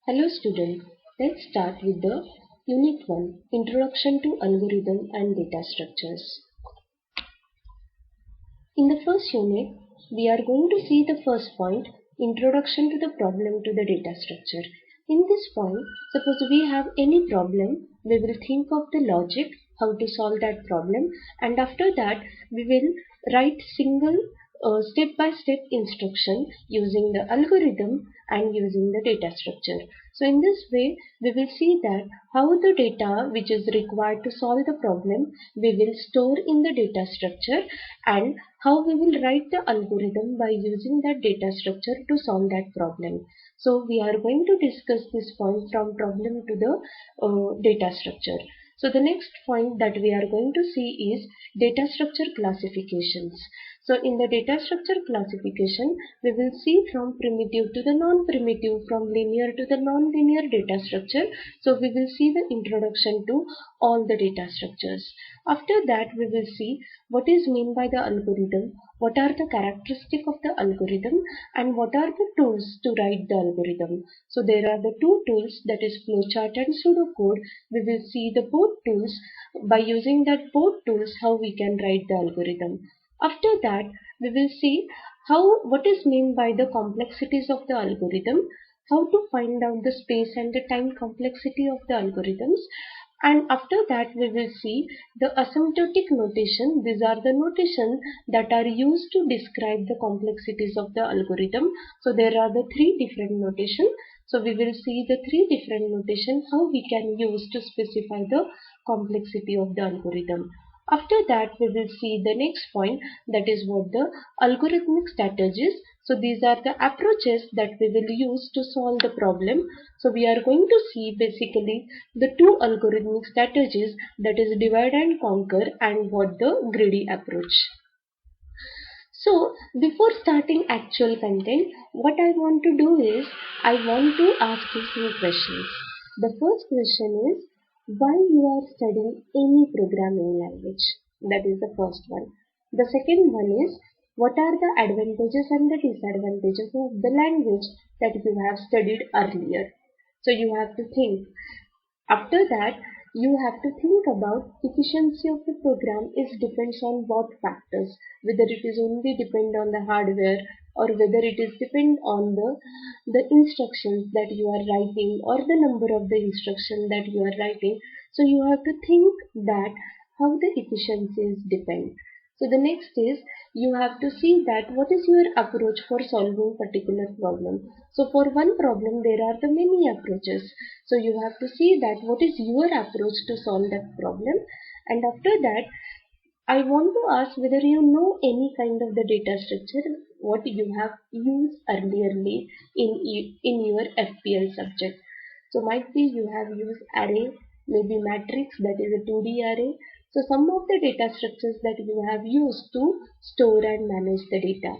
Hello student, let's start with the Unit 1 Introduction to Algorithm and Data Structures. In the first unit, we are going to see the first point, Introduction to the Problem to the Data Structure. In this point, suppose we have any problem, we will think of the logic, how to solve that problem, and after that we will write single step-by-step instruction using the algorithm and using the data structure. So in this way, we will see that how the data which is required to solve the problem, we will store in the data structure, and how we will write the algorithm by using that data structure to solve that problem. So we are going to discuss this point from problem to the data structure. So the next point that we are going to see is data structure classifications. So in the data structure classification, we will see from primitive to the non-primitive, from linear to the non-linear data structure. So we will see the introduction to all the data structures. After that, we will see what is meant by the algorithm, what are the characteristics of the algorithm, and what are the tools to write the algorithm. So there are the two tools, that is flowchart and pseudocode. We will see the both tools. By using that both tools, how we can write the algorithm. After that, we will see what is meant by the complexities of the algorithm, how to find out the space and the time complexity of the algorithms, and after that we will see the asymptotic notation. These are the notations that are used to describe the complexities of the algorithm. So there are the three different notations. So we will see the three different notations, how we can use to specify the complexity of the algorithm. After that, we will see the next point, that is what the algorithmic strategies. So these are the approaches that we will use to solve the problem. So we are going to see basically the two algorithmic strategies, that is divide and conquer and what the greedy approach. So before starting actual content, what I want to do is I want to ask you some questions. The first question is, why you are studying any programming language? That is the first one. The second one is, what are the advantages and the disadvantages of the language that you have studied earlier? So you have to think. After that, you have to think about efficiency of the program is depends on what factors, whether it is only depend on the hardware or whether it is depend on the instructions that you are writing or the number of the instruction that you are writing. So you have to think that how the efficiencies depend. So the next is, you have to see that what is your approach for solving particular problem. So for one problem there are the many approaches. So you have to see that what is your approach to solve that problem. And after that, I want to ask whether you know any kind of the data structure what you have used earlierly in your FPL subject. So might be you have used array, maybe matrix, that is a 2D array. So some of the data structures that you have used to store and manage the data.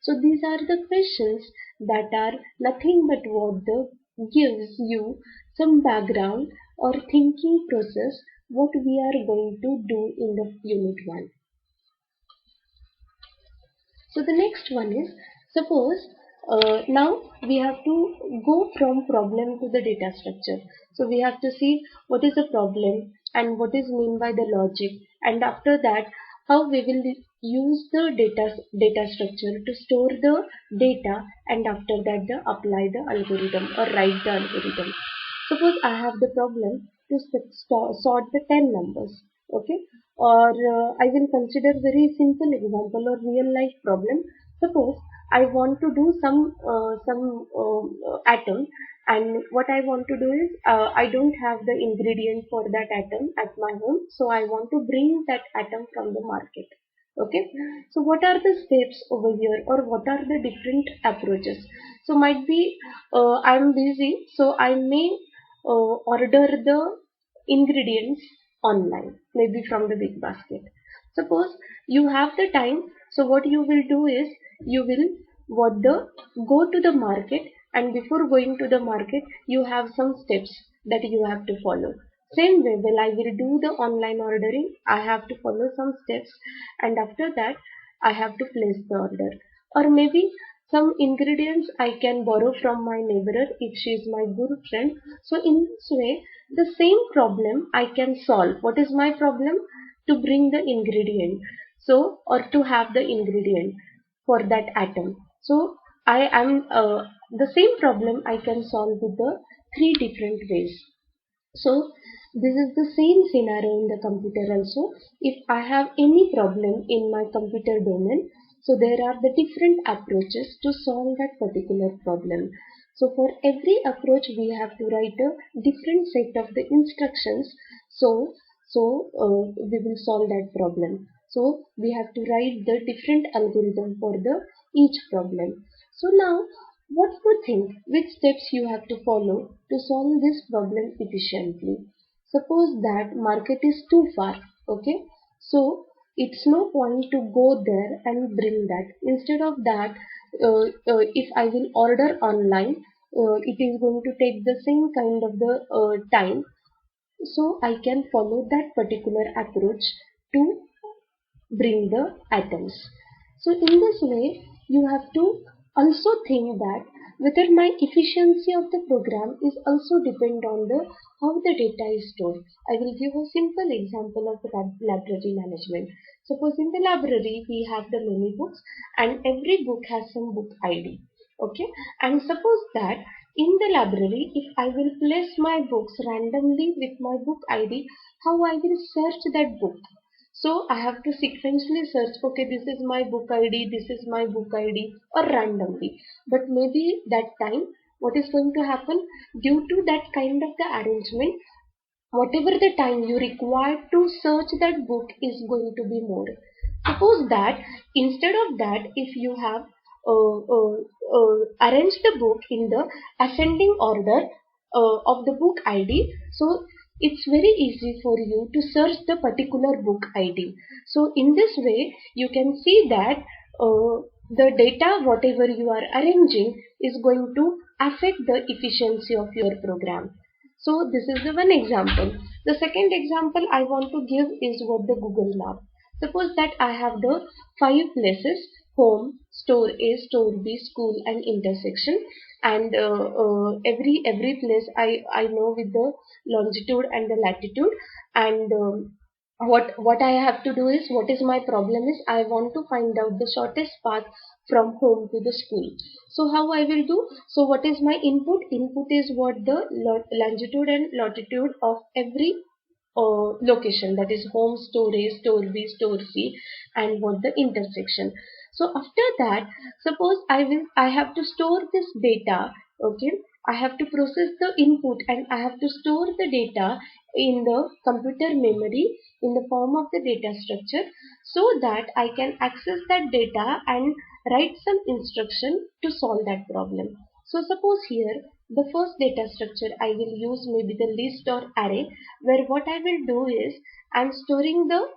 So these are the questions that are nothing but what the gives you some background or thinking process what we are going to do in the unit 1. So the next one is, suppose now we have to go from problem to the data structure. So we have to see what is the problem and what is meant by the logic, and after that how we will use the data structure to store the data, and after that apply the algorithm or write the algorithm. Suppose I have the problem to sort the 10 numbers, okay, or I will consider very simple example or real life problem. Suppose I want to do some atom, and what I want to do is I don't have the ingredient for that atom at my home, so I want to bring that atom from the market. Okay, so what are the steps over here, or what are the different approaches? So might be I am busy, so I may order the ingredients online, maybe from the big basket. Suppose you have the time, so what you will do is you will go to the market, and before going to the market you have some steps that you have to follow. Same way, when I will do the online ordering, I have to follow some steps, and after that I have to place the order. Or maybe some ingredients I can borrow from my neighbor if she is my good friend. So in this way, the same problem I can solve. What is my problem? To bring the ingredient. So, or to have the ingredient for that atom. So I am the same problem I can solve with the three different ways. So this is the same scenario in the computer also. If I have any problem in my computer domain, so there are the different approaches to solve that particular problem. So for every approach we have to write a different set of the instructions. We will solve that problem. So we have to write the different algorithm for the each problem. So now what do you think? Which steps you have to follow to solve this problem efficiently? Suppose that market is too far, okay? So it's no point to go there and bring that. Instead of that, if I will order online, it is going to take the same kind of the time. So I can follow that particular approach to bring the atoms. So in this way, you have to also think that whether my efficiency of the program is also depend on the how the data is stored. I will give a simple example of library management. Suppose in the library we have the many books and every book has some book ID. Okay, and suppose that in the library if I will place my books randomly with my book ID, how I will search that book? So I have to sequentially search, okay, this is my book ID, this is my book ID, or randomly. But maybe that time, what is going to happen? Due to that kind of the arrangement, whatever the time you require to search that book is going to be more. Suppose that instead of that, if you have arranged the book in the ascending order of the book ID, so it's very easy for you to search the particular book ID. So in this way, you can see that the data whatever you are arranging is going to affect the efficiency of your program. So this is the one example. The second example I want to give is what the Google Map. Suppose that I have the 5 places: home, store A, store B, school, and intersection. And every place I know with the longitude and the latitude. And what I have to do is, what is my problem is, I want to find out the shortest path from home to the school. So how I will do? So what is my input? Input is what the longitude and latitude of every location, that is home, store A, store B, store C, and what the intersection. So after that, suppose I have to store this data. Okay, I have to process the input and I have to store the data in the computer memory in the form of the data structure, so that I can access that data and write some instruction to solve that problem. So suppose here the first data structure I will use maybe the list or array, where what I will do is I am storing the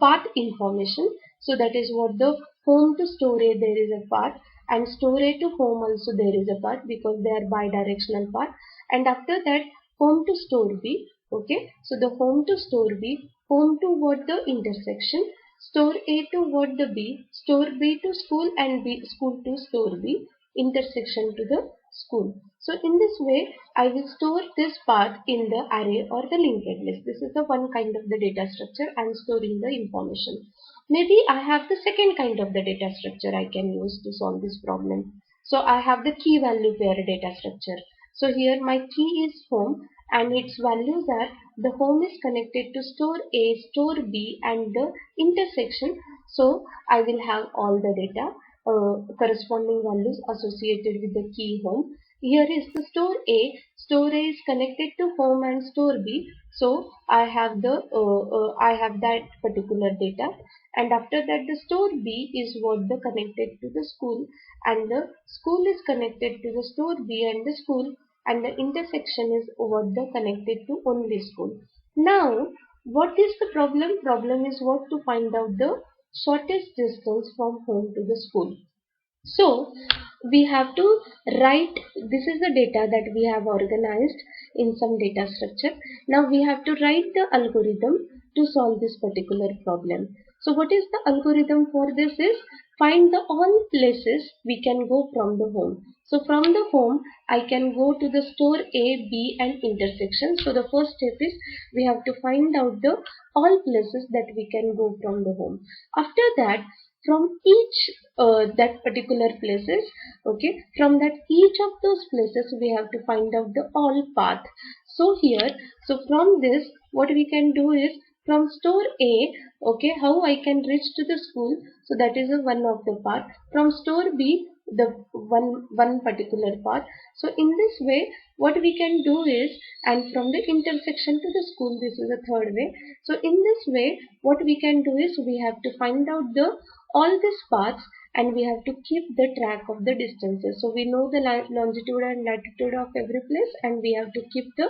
path information. So that is what the home to store A there is a path, and store A to home also there is a path, because they are bi-directional path. And after that, home to store B. Okay, so the home to store B, home to what the intersection, store A to what the B, store B to school, and B school to store B, intersection to the school. So in this way, I will store this path in the array or the linked list. This is the one kind of the data structure I am storing the information. Maybe I have the second kind of the data structure I can use to solve this problem. So I have the key value pair data structure. So here my key is home, and its values are, the home is connected to store A, store B, and the intersection. So I will have all the data corresponding values associated with the key home. Here is the store A. Store A is connected to home and store B. So I have that particular data. And after that, the store B is what the connected to the school, and the school is connected to the store B and the school, and the intersection is what the connected to only school. Now, what is the problem? Problem is what to find out the shortest distance from home to the school. So we have to write, this is the data that we have organized in some data structure. Now we have to write the algorithm to solve this particular problem. So what is the algorithm for this is find the all places we can go from the home. So from the home I can go to the store A, B and intersection. So the first step is we have to find out the all places that we can go from the home. After that, from each that particular places, okay, from that each of those places we have to find out the all path. So here, so from this what we can do is from store A, okay, how I can reach to the school. So that is a one of the path. From store B, the one particular path. So in this way what we can do is, and from the intersection to the school, this is a third way. So in this way what we can do is we have to find out the all these paths and we have to keep the track of the distances. So we know the longitude and latitude of every place and we have to keep the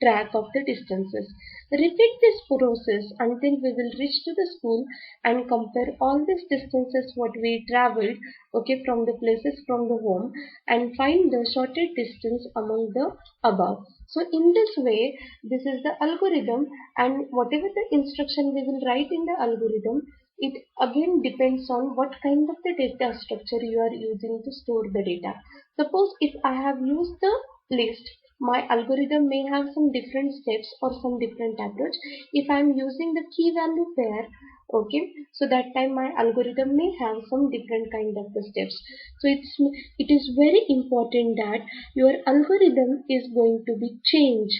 track of the distances. Repeat this process until we will reach to the school and compare all these distances what we traveled, okay, from the places from the home, and find the shortest distance among the above. So in this way, this is the algorithm, and whatever the instruction we will write in the algorithm, it again depends on what kind of the data structure you are using to store the data. Suppose if I have used the list, my algorithm may have some different steps or some different approach. If I am using the key value pair, okay, so that time my algorithm may have some different kind of the steps. So it is very important that your algorithm is going to be changed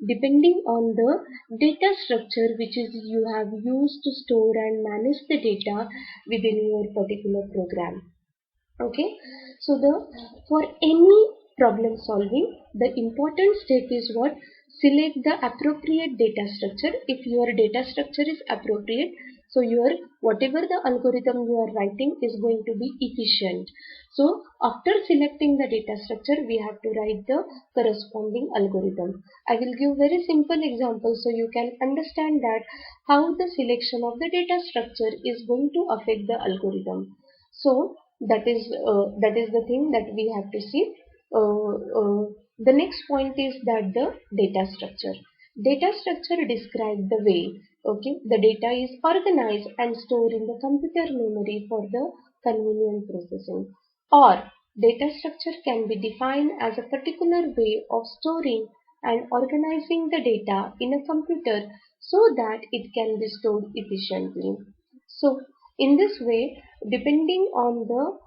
depending on the data structure which is you have used to store and manage the data within your particular program. Okay, so for any problem solving, the important step is what? Select the appropriate data structure. If your data structure is appropriate, so your whatever the algorithm you are writing is going to be efficient. So after selecting the data structure, we have to write the corresponding algorithm. I will give very simple example so you can understand that how the selection of the data structure is going to affect the algorithm. So that is the thing that we have to see. The next point is that the data structure. Data structure describes the way, okay, the data is organized and stored in the computer memory for the convenient processing. Or data structure can be defined as a particular way of storing and organizing the data in a computer so that it can be stored efficiently. So in this way, depending on the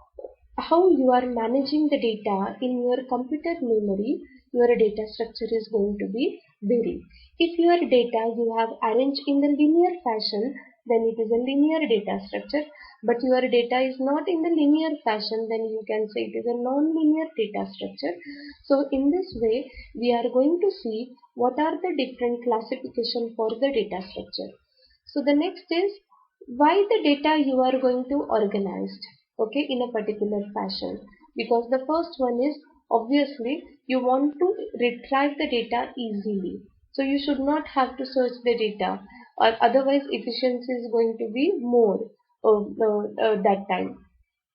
how you are managing the data in your computer memory, your data structure is going to be vary. If your data you have arranged in the linear fashion, then it is a linear data structure. But your data is not in the linear fashion, then you can say it is a non-linear data structure. So in this way, we are going to see what are the different classification for the data structure. So the next is why the data you are going to organize, okay, in a particular fashion. Because the first one is obviously you want to retrieve the data easily. So you should not have to search the data, or otherwise efficiency is going to be more that time.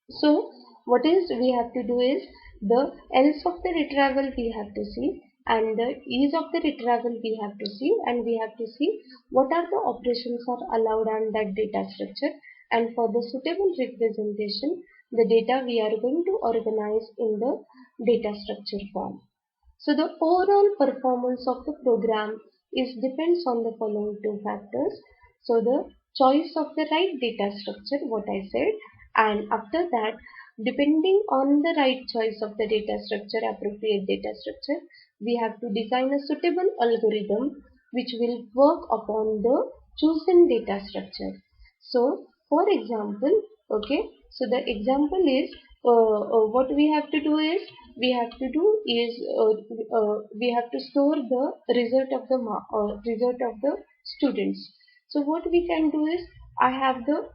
So what is we have to do is the else of the retrieval we have to see, and the ease of the retrieval we have to see, and we have to see what are the operations are allowed on that data structure, and for the suitable representation the data we are going to organize in the data structure form. So the overall performance of the program is depends on the following two factors. So the choice of the right data structure, what I said, and after that, depending on the right choice of the data structure, appropriate data structure, we have to design a suitable algorithm which will work upon the chosen data structure. So for example, okay, so the example is what we have to do is we have to store the result of the students. So what we can do is I have the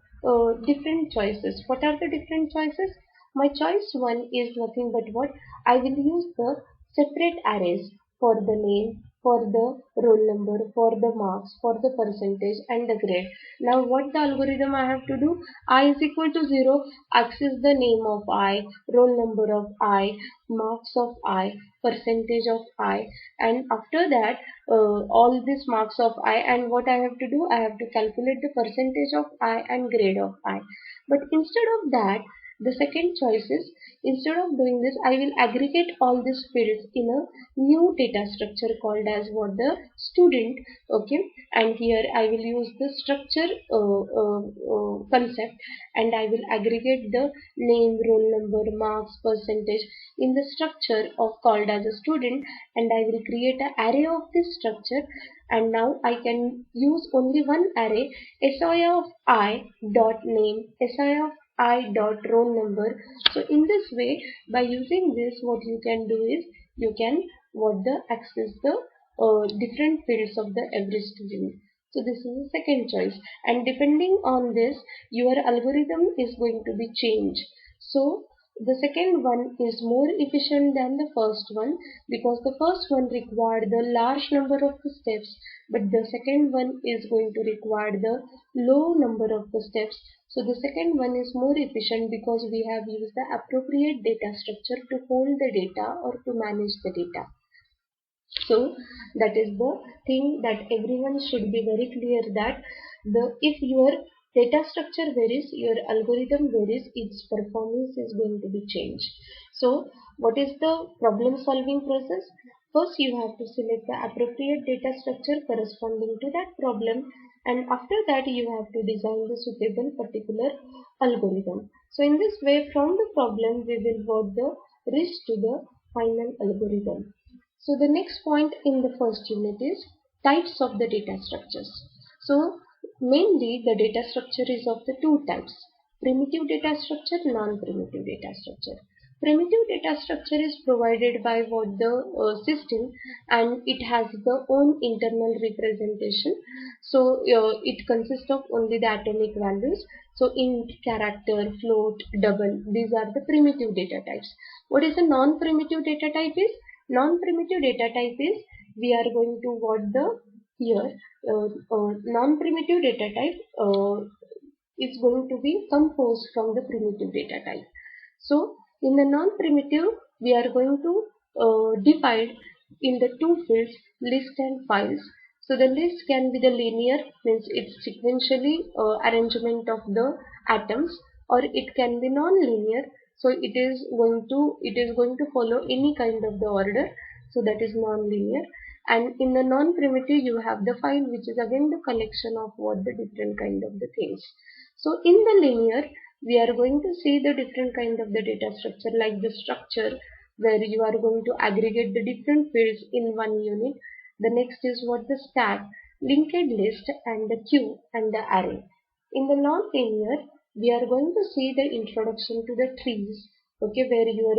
different choices. What are the different choices? My choice one is nothing but what I will use the separate arrays for the name, for the roll number, for the marks, for the percentage and the grade. Now what the algorithm I have to do? I is equal to 0, access the name of I, roll number of I, marks of I, percentage of I, and after that all these marks of I, and what I have to do? I have to calculate the percentage of I and grade of I. But instead of that, the second choice is, instead of doing this, I will aggregate all these fields in a new data structure called as what, the student. Okay, and here I will use the structure concept, and I will aggregate the name, roll number, marks, percentage in the structure of called as a student, and I will create an array of this structure. And now I can use only one array, si of I dot name, si of I dot roll number. So in this way, by using this, what you can do is you can access the different fields of the every student. So this is the second choice, and depending on this, your algorithm is going to be changed. So the second one is more efficient than the first one, because the first one required the large number of the steps, but the second one is going to require the low number of the steps. So the second one is more efficient because we have used the appropriate data structure to hold the data or to manage the data. So that is the thing that everyone should be very clear, that if your data structure varies, your algorithm varies, its performance is going to be changed. So what is the problem solving process? First you have to select the appropriate data structure corresponding to that problem, and after that you have to design the suitable particular algorithm. So in this way, from the problem we will reach to the final algorithm. So the next point in the first unit is types of the data structures. So mainly the data structure is of the two types: primitive data structure, non-primitive data structure. Primitive data structure is provided by the system, and it has the own internal representation. So it consists of only the atomic values. So int, character, float, double, these are the primitive data types. What is a non-primitive data type is? Non-primitive data type is, we are going to non-primitive data type is going to be composed from the primitive data type. So in the non-primitive, we are going to divide in the two fields, list and files. So the list can be the linear, means it's sequentially arrangement of the atoms, or it can be non-linear. So it is going to follow any kind of the order. So that is non-linear. And in the non-primitive, you have the file, which is again the collection of the different kind of the things. So in the linear, we are going to see the different kind of the data structure, like the structure, where you are going to aggregate the different fields in one unit. The next is the stack, linked list, and the queue and the array. In the non-linear, we are going to see the introduction to the trees, okay, where your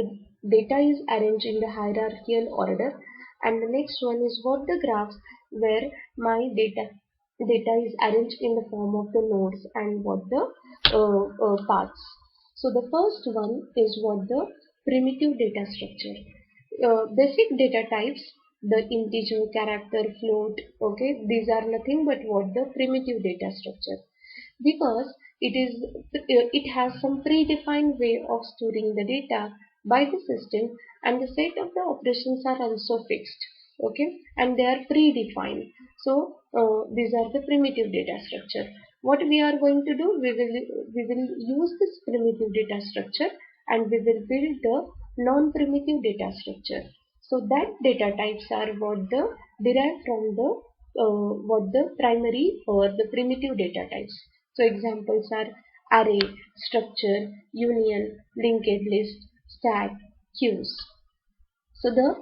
data is arranged in the hierarchical order. And the next one is the graphs, where my data is arranged in the form of the nodes and the paths. So the first one is the primitive data structure. Basic data types, the integer, character, float, okay, these are nothing but the primitive data structure, because it has some predefined way of storing the data by the system, and the set of the operations are also fixed, okay, and they are predefined. So these are the primitive data structure. What we are going to do, we will use this primitive data structure, and we will build the non-primitive data structure. So that data types are the derived from the primary or the primitive data types. So examples are array, structure, union, linked list, stack, queues. So the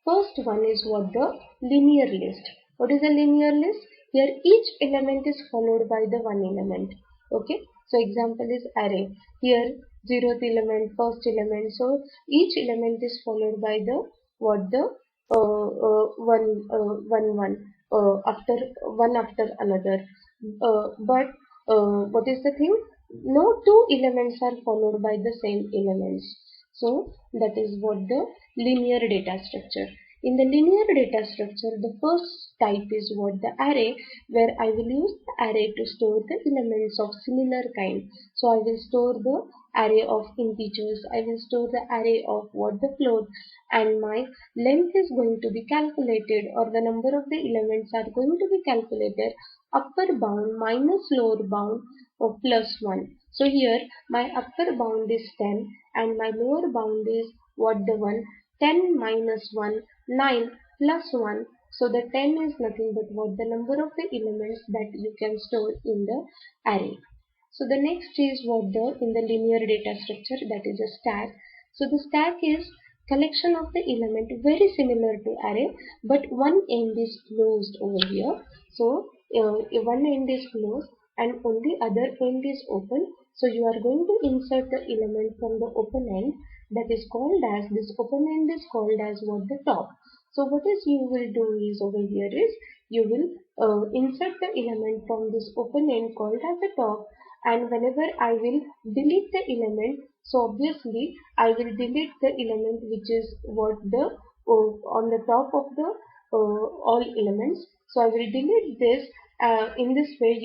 first one is the linear list. What is a linear list? Here each element is followed by the one element. Okay. So example is array. Here zeroth element, first element. So each element is followed by the after one after another. But what is the thing? No two elements are followed by the same elements. So that is the linear data structure. In the linear data structure, the first type is what the array, where I will use the array to store the elements of similar kind. So I will store the array of integers, I will store the array of what the float, and my length is going to be calculated, or the number of the elements are going to be calculated upper bound minus lower bound of plus 1. So here my upper bound is 10 and my lower bound is what the 1, 10 minus 1, 9 plus 1. So the 10 is nothing but what the number of the elements that you can store in the array. So the next is what the in the linear data structure, that is a stack. So the stack is collection of the element very similar to array, but one end is closed over here. So one end is closed and only other end is open. So you are going to insert the element from the open end, that is called as, this open end is called as what the top. So what is you will do is over here is you will insert the element from this open end called as the top, and whenever I will delete the element, so obviously I will delete the element which is what the on the top of the all elements. So I will delete this. In this way,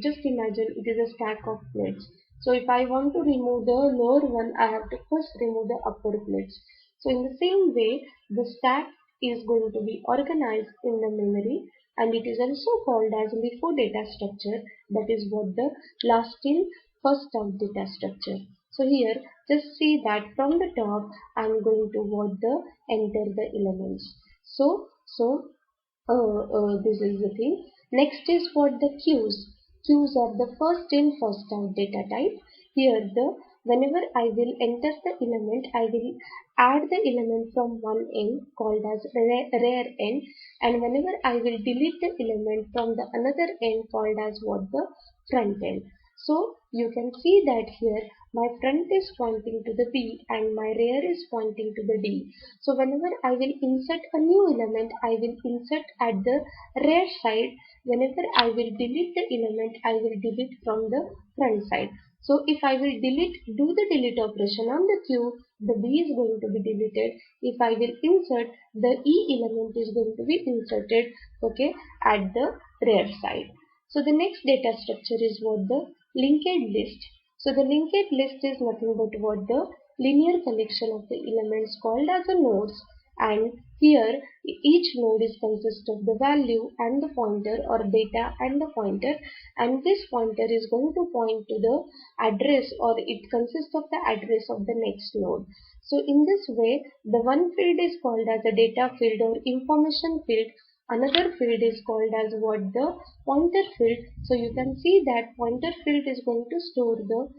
just imagine it is a stack of plates. So if I want to remove the lower one, I have to first remove the upper plates. So in the same way, the stack is going to be organized in the memory, and it is also called as LIFO data structure, that is what the last in first out data structure. So here just see that from the top I am going to what the enter the elements. So this is the thing. Next is what the queues. Queues are the first in first out data type. Here whenever I will enter the element, I will add the element from one end called as rear end, and whenever I will delete the element from the another end called as what the front end. So you can see that here my front is pointing to the B and my rear is pointing to the D. So whenever I will insert a new element, I will insert at the rear side. Whenever I will delete the element, I will delete from the front side. So if I will do the delete operation on the queue, the B is going to be deleted. If I will insert, the E element is going to be inserted, okay, at the rear side. So the next data structure is what the linked list. So the linked list is nothing but what the linear collection of the elements called as a nodes, and here each node is consist of the value and the pointer, or data and the pointer, and this pointer is going to point to the address, or it consists of the address of the next node. So in this way, the one field is called as a data field or information field. Another field is called as what the pointer field. So you can see that pointer field is going to store the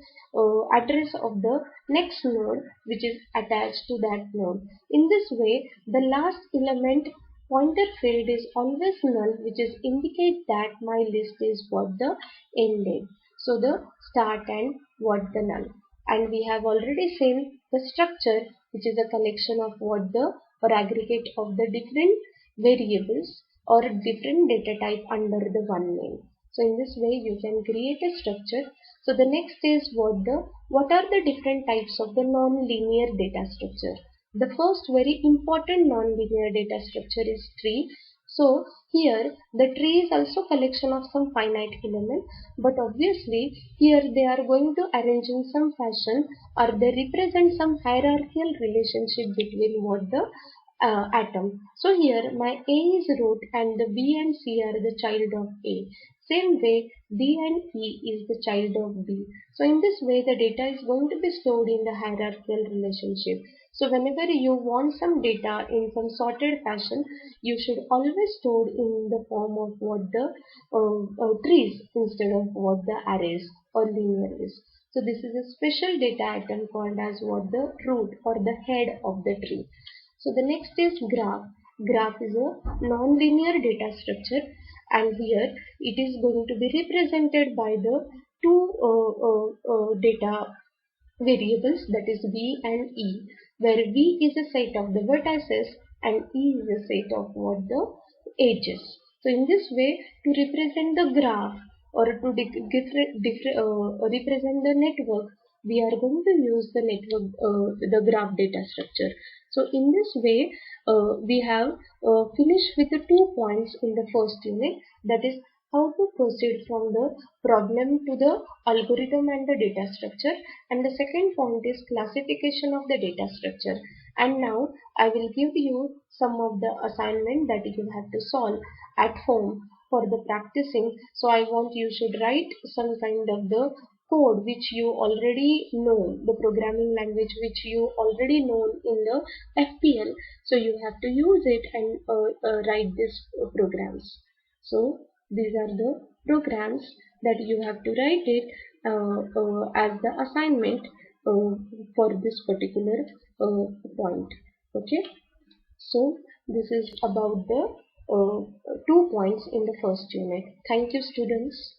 address of the next node which is attached to that node. In this way, the last element pointer field is always null, which is indicate that my list is what the ended. So the start and what the null. And we have already seen the structure, which is a collection of what the or aggregate of the different variables or different data type under the one name. So in this way you can create a structure. So the next is what are the different types of the non-linear data structure. The first very important non-linear data structure is tree. So here the tree is also collection of some finite element, but obviously here they are going to arrange in some fashion, or they represent some hierarchical relationship between what the atom. So here my A is root and the B and C are the child of A. Same way D and E is the child of B. So in this way the data is going to be stored in the hierarchical relationship. So whenever you want some data in some sorted fashion, you should always store in the form of what the trees instead of what the arrays or linear list. So this is a special data item called as what the root or the head of the tree. So the next is graph. Graph is a non-linear data structure, and here it is going to be represented by the two data variables, that is V and E, where V is a set of the vertices and E is a set of what the edges. So in this way, to represent the graph or to represent the network, we are going to use the network, the graph data structure. So in this way, we have finished with the 2 points in the first unit, that is how to proceed from the problem to the algorithm and the data structure, and the second point is classification of the data structure. And now I will give you some of the assignment that you have to solve at home for the practicing. So I want you should write some kind of the code which you already know, the programming language which you already know in the FPL. So you have to use it and write these programs. So these are the programs that you have to write it as the assignment for this particular point. Okay. So this is about the 2 points in the first unit. Thank you, students.